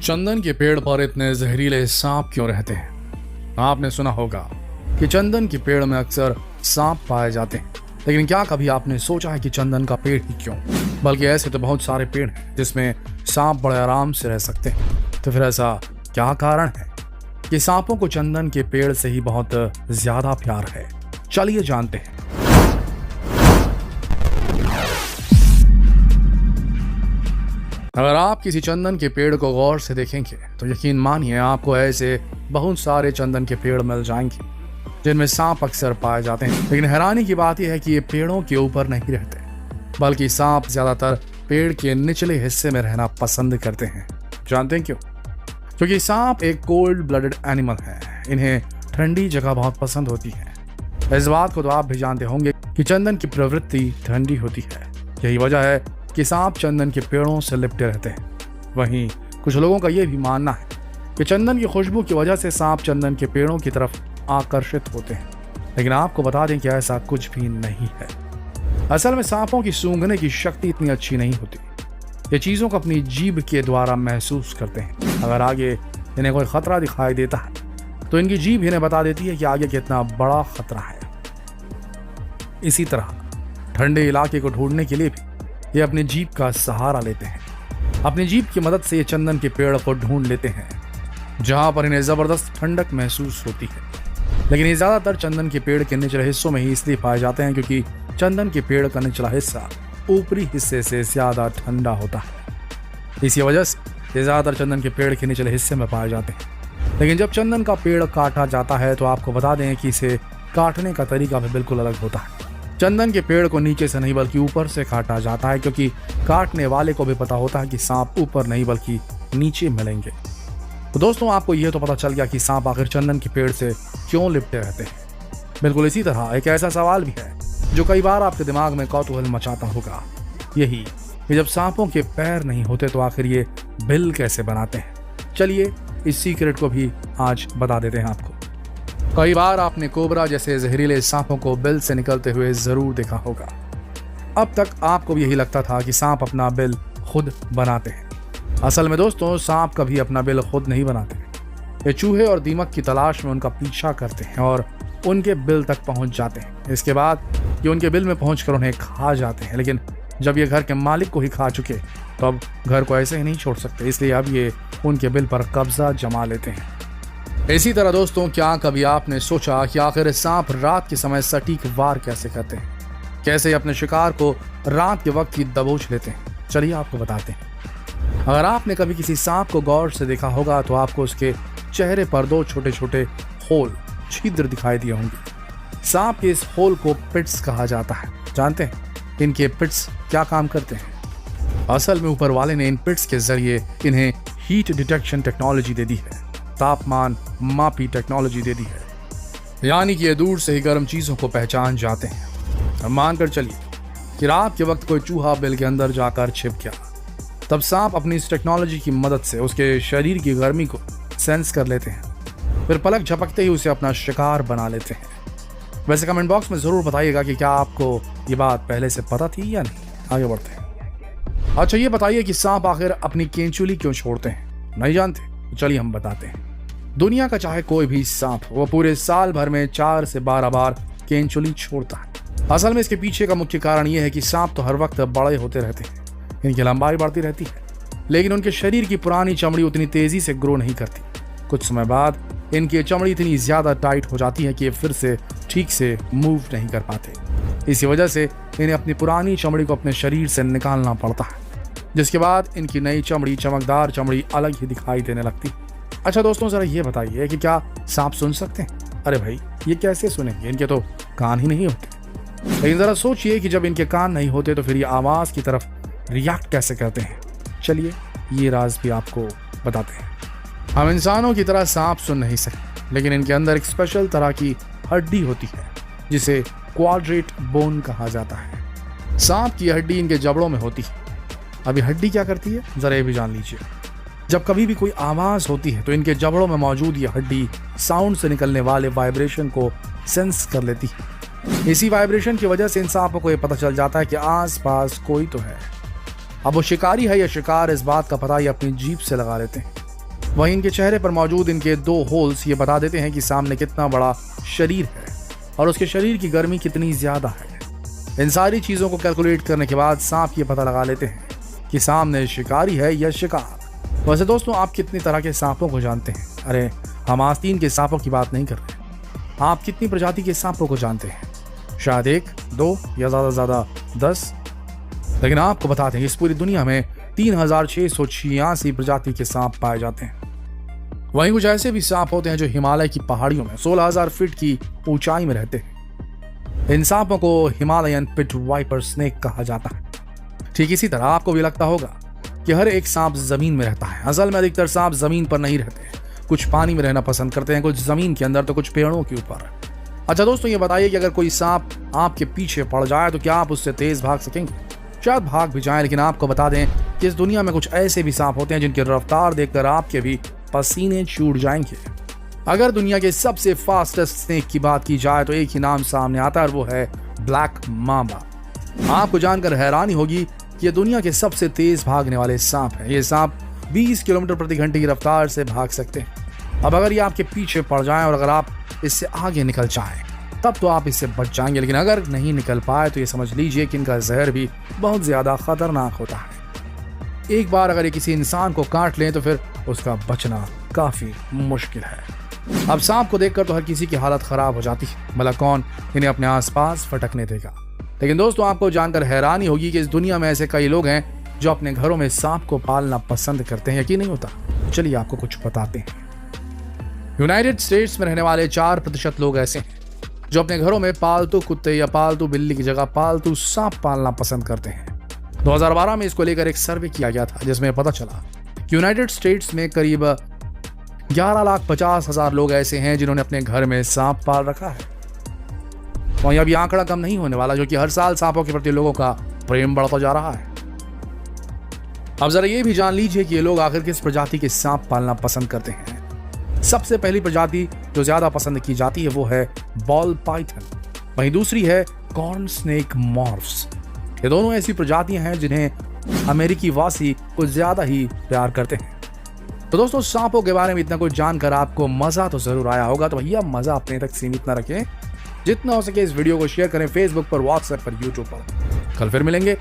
चंदन के पेड़ पर इतने जहरीले सांप क्यों रहते हैं? आपने सुना होगा कि चंदन के पेड़ में अक्सर सांप पाए जाते हैं, लेकिन क्या कभी आपने सोचा है कि चंदन का पेड़ ही क्यों, बल्कि ऐसे तो बहुत सारे पेड़ हैं जिसमें सांप बड़े आराम से रह सकते हैं। तो फिर ऐसा क्या कारण है कि सांपों को चंदन के पेड़ से ही बहुत ज्यादा प्यार है? चलिए जानते हैं। अगर आप किसी चंदन के पेड़ को गौर से देखेंगे तो यकीन मानिए आपको ऐसे बहुत सारे चंदन के पेड़ मिल जाएंगे जिनमें सांप अक्सर पाए जाते हैं। लेकिन हैरानी की बात यह है कि ये पेड़ों के ऊपर नहीं रहते, बल्कि सांप ज्यादातर पेड़ के निचले हिस्से में रहना पसंद करते हैं। जानते हैं क्यों? क्योंकि सांप एक कोल्ड ब्लडेड एनिमल है। इन्हें ठंडी जगह बहुत पसंद होती है। इस बात को तो आप भी जानते होंगे कि चंदन की प्रवृत्ति ठंडी होती है। यही वजह है कि सांप चंदन के पेड़ों से लिपटे रहते हैं। वहीं कुछ लोगों का यह भी मानना है कि चंदन की खुशबू की वजह से सांप चंदन के पेड़ों की तरफ आकर्षित होते हैं। लेकिन आपको बता दें कि ऐसा कुछ भी नहीं है। असल में सांपों की सूंघने की शक्ति इतनी अच्छी नहीं होती। ये चीजों को अपनी जीभ के द्वारा महसूस करते हैं। अगर आगे इन्हें कोई खतरा दिखाई देता है तो इनकी जीभ इन्हें बता देती है कि आगे कितना बड़ा खतरा है। इसी तरह ठंडे इलाके को ढूंढने के लिए भी ये अपनी जीभ का सहारा लेते हैं। अपनी जीभ की मदद से ये चंदन के पेड़ को ढूंढ लेते हैं जहां पर इन्हें जबरदस्त ठंडक महसूस होती है। लेकिन ये ज्यादातर चंदन के पेड़ के निचले हिस्सों में ही इसलिए पाए जाते हैं क्योंकि चंदन के पेड़ का निचला हिस्सा ऊपरी हिस्से से ज्यादा ठंडा होता है। इसी वजह से ये ज्यादातर चंदन के पेड़ के निचले हिस्से में पाए जाते हैं। लेकिन जब चंदन का पेड़ काटा जाता है तो आपको बता दें कि इसे काटने का तरीका भी बिल्कुल अलग होता है। चंदन के पेड़ को नीचे से नहीं बल्कि ऊपर से काटा जाता है, क्योंकि काटने वाले को भी पता होता है कि सांप ऊपर नहीं बल्कि नीचे मिलेंगे। तो दोस्तों, आपको यह तो पता चल गया कि सांप आखिर चंदन के पेड़ से क्यों लिपटे रहते हैं। बिल्कुल इसी तरह एक ऐसा सवाल भी है जो कई बार आपके दिमाग में कौतूहल मचाता होगा, यही कि जब सांपों के पैर नहीं होते तो आखिर ये बिल कैसे बनाते हैं। चलिए इस सीक्रेट को भी आज बता देते हैं आपको। कई बार आपने कोबरा जैसे जहरीले सांपों को बिल से निकलते हुए जरूर देखा होगा। अब तक आपको भी यही लगता था कि सांप अपना बिल खुद बनाते हैं। असल में दोस्तों, सांप कभी अपना बिल खुद नहीं बनाते। ये चूहे और दीमक की तलाश में उनका पीछा करते हैं और उनके बिल तक पहुंच जाते हैं। इसके बाद ये उनके बिल में पहुंचकर उन्हें खा जाते हैं। लेकिन जब ये घर के मालिक को ही खा चुके तो अब घर को ऐसे ही नहीं छोड़ सकते, इसलिए अब ये उनके बिल पर कब्जा जमा लेते हैं। इसी तरह दोस्तों, क्या कभी आपने सोचा कि आखिर सांप रात के समय सटीक वार कैसे करते हैं? कैसे अपने शिकार को रात के वक्त ही दबोच लेते हैं? चलिए आपको बताते हैं। अगर आपने कभी किसी सांप को गौर से देखा होगा तो आपको उसके चेहरे पर दो छोटे छोटे होल, छिद्र दिखाई दिए होंगे। सांप के इस होल को पिट्स कहा जाता है। जानते हैं इनके पिट्स क्या काम करते हैं? असल में ऊपर वाले ने इन पिट्स के जरिए इन्हें हीट डिटेक्शन टेक्नोलॉजी दे दी है, तापमान मापी टेक्नोलॉजी दे दी है। यानी कि ये दूर से ही गर्म चीजों को पहचान जाते हैं। अब मानकर चलिए कि रात के वक्त कोई चूहा बिल के अंदर जाकर छिप गया, तब सांप अपनी इस टेक्नोलॉजी की मदद से उसके शरीर की गर्मी को सेंस कर लेते हैं, फिर पलक झपकते ही उसे अपना शिकार बना लेते हैं। वैसे कमेंट बॉक्स में जरूर बताइएगा कि क्या आपको ये बात पहले से पता थी या नहीं। आगे बढ़ते हैं। अच्छा, ये बताइए कि सांप आखिर अपनी केंचुली क्यों छोड़ते हैं? नहीं जानते? तो चलिए हम बताते हैं। दुनिया का चाहे कोई भी सांप, वो पूरे साल भर में 4 से 12 बार केंचुली छोड़ता है। असल में इसके पीछे का मुख्य कारण यह है कि सांप तो हर वक्त बड़े होते रहते हैं, इनकी लंबाई बढ़ती रहती है, लेकिन उनके शरीर की पुरानी चमड़ी उतनी तेजी से ग्रो नहीं करती। कुछ समय बाद इनकी चमड़ी इतनी ज्यादा टाइट हो जाती है कि ये फिर से ठीक से मूव नहीं कर पाते। इसी वजह से इन्हें अपनी पुरानी चमड़ी को अपने शरीर से निकालना पड़ता है, जिसके बाद इनकी नई चमड़ी, चमकदार चमड़ी अलग ही दिखाई देने लगती है। अच्छा दोस्तों, जरा ये बताइए कि क्या सांप सुन सकते हैं? अरे भाई, ये कैसे सुनेंगे? इनके तो कान ही नहीं होते। लेकिन जरा सोचिए कि जब इनके कान नहीं होते तो फिर ये आवाज की तरफ रिएक्ट कैसे करते हैं। चलिए ये राज भी आपको बताते हैं। हम इंसानों की तरह सांप सुन नहीं सकते, लेकिन इनके अंदर एक स्पेशल तरह की हड्डी होती है जिसे क्वाड्रेट बोन कहा जाता है। सांप की हड्डी इनके जबड़ों में होती है। अभी हड्डी क्या करती है, जरा ये भी जान लीजिए। जब कभी भी कोई आवाज होती है तो इनके जबड़ों में मौजूद ये हड्डी साउंड से निकलने वाले वाइब्रेशन को सेंस कर लेती है। इसी वाइब्रेशन की वजह से इन सांपों को ये पता चल जाता है कि आसपास कोई तो है। अब वो शिकारी है या शिकार, इस बात का पता ये अपनी जीभ से लगा लेते हैं। वहीं इनके चेहरे पर मौजूद इनके 2 होल्स ये बता देते हैं कि सामने कितना बड़ा शरीर है और उसके शरीर की गर्मी कितनी ज्यादा है। इन सारी चीजों को कैलकुलेट करने के बाद सांप ये पता लगा लेते हैं कि सामने शिकारी है या शिकार। वैसे दोस्तों, आप कितनी तरह के सांपों को जानते हैं? अरे, हम आस्तीन के सांपों की बात नहीं कर रहे। आप कितनी प्रजाति के सांपों को जानते हैं? शायद 1, 2 या ज्यादा से ज्यादा 10। लेकिन आपको बताते हैं इस पूरी दुनिया में 3686 प्रजाति के सांप पाए जाते हैं। वहीं कुछ ऐसे भी सांप होते हैं जो हिमालय की पहाड़ियों में 16000 फीट की ऊंचाई में रहते हैं। इन सांपों को हिमालयन पिट वाइपर स्नेक कहा जाता है। ठीक इसी तरह आपको भी लगता होगा कि हर एक सांप जमीन में रहता है। असल में अधिकतर सांप जमीन पर नहीं रहते, कुछ पानी में रहना पसंद करते हैं, कुछ जमीन के अंदर तो कुछ पेड़ों के ऊपर। अच्छा दोस्तों, ये बताइए कि अगर कोई सांप आपके पीछे पड़ जाए तो क्या आप उससे तेज भाग सकेंगे? शायद भाग भी जाएं, लेकिन आपको बता दें कि इस दुनिया में कुछ ऐसे भी सांप होते हैं जिनकी रफ्तार देखकर आपके भी पसीने छूट जाएंगे। अगर दुनिया के सबसे फास्टेस्ट स्नेक की बात की जाए तो एक ही नाम सामने आता है और वो है ब्लैक मांबा। आपको जानकर हैरानी होगी कि ये दुनिया के सबसे तेज भागने वाले सांप हैं। ये सांप 20 किलोमीटर प्रति घंटे की रफ्तार से भाग सकते हैं। अब अगर ये आपके पीछे पड़ जाएं और अगर आप इससे आगे निकल जाएं तब तो आप इससे बच जाएंगे, लेकिन अगर नहीं निकल पाए तो ये समझ लीजिए कि इनका जहर भी बहुत ज्यादा खतरनाक होता है। एक बार अगर ये किसी इंसान को काट लें तो फिर उसका बचना काफी मुश्किल है। अब सांप को देखकर तो हर किसी की हालत खराब हो जाती है, भला कौन इन्हें अपने आसपास फटकने देगा। लेकिन दोस्तों, आपको जानकर हैरानी होगी कि इस दुनिया में ऐसे कई लोग हैं जो अपने घरों में सांप को पालना पसंद करते हैं। यकीन नहीं होता? चलिए आपको कुछ बताते हैं। यूनाइटेड स्टेट्स में रहने वाले 4% लोग ऐसे हैं जो अपने घरों में पालतू कुत्ते या पालतू बिल्ली की जगह पालतू सांप पालना पसंद करते हैं। 2012 में इसको लेकर एक सर्वे किया गया था जिसमें पता चला कि यूनाइटेड स्टेट्स में करीब 11,50,000 लोग ऐसे हैं जिन्होंने अपने घर में सांप पाल रखा है। वहीं अब ये आंकड़ा कम नहीं होने वाला, जो कि हर साल सांपों के प्रति लोगों का प्रेम बढ़ता जा रहा है। अब जरा ये भी जान लीजिए कि ये लोग आखिर किस प्रजाति के सांप पालना पसंद करते हैं। सबसे पहली प्रजाति जो ज्यादा पसंद की जाती है वो है बॉल पाइथन। वहीं दूसरी है कॉर्न स्नेक मॉर्फ्स। ये दोनों ऐसी प्रजातियां हैं जिन्हें अमेरिकी वासी कुछ ज्यादा ही प्यार करते हैं। तो दोस्तों, सांपों के बारे में इतना कुछ जानकर आपको मजा तो जरूर आया होगा, तो भैया मजा अपने तक सीमित न रखें। जितना हो सके इस वीडियो को शेयर करें फेसबुक पर, व्हाट्सएप पर, यूट्यूब पर। कल फिर मिलेंगे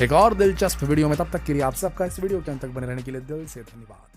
एक और दिलचस्प वीडियो में। तब तक के लिए आप सबका इस वीडियो के अंत तक बने रहने के लिए दिल से धन्यवाद।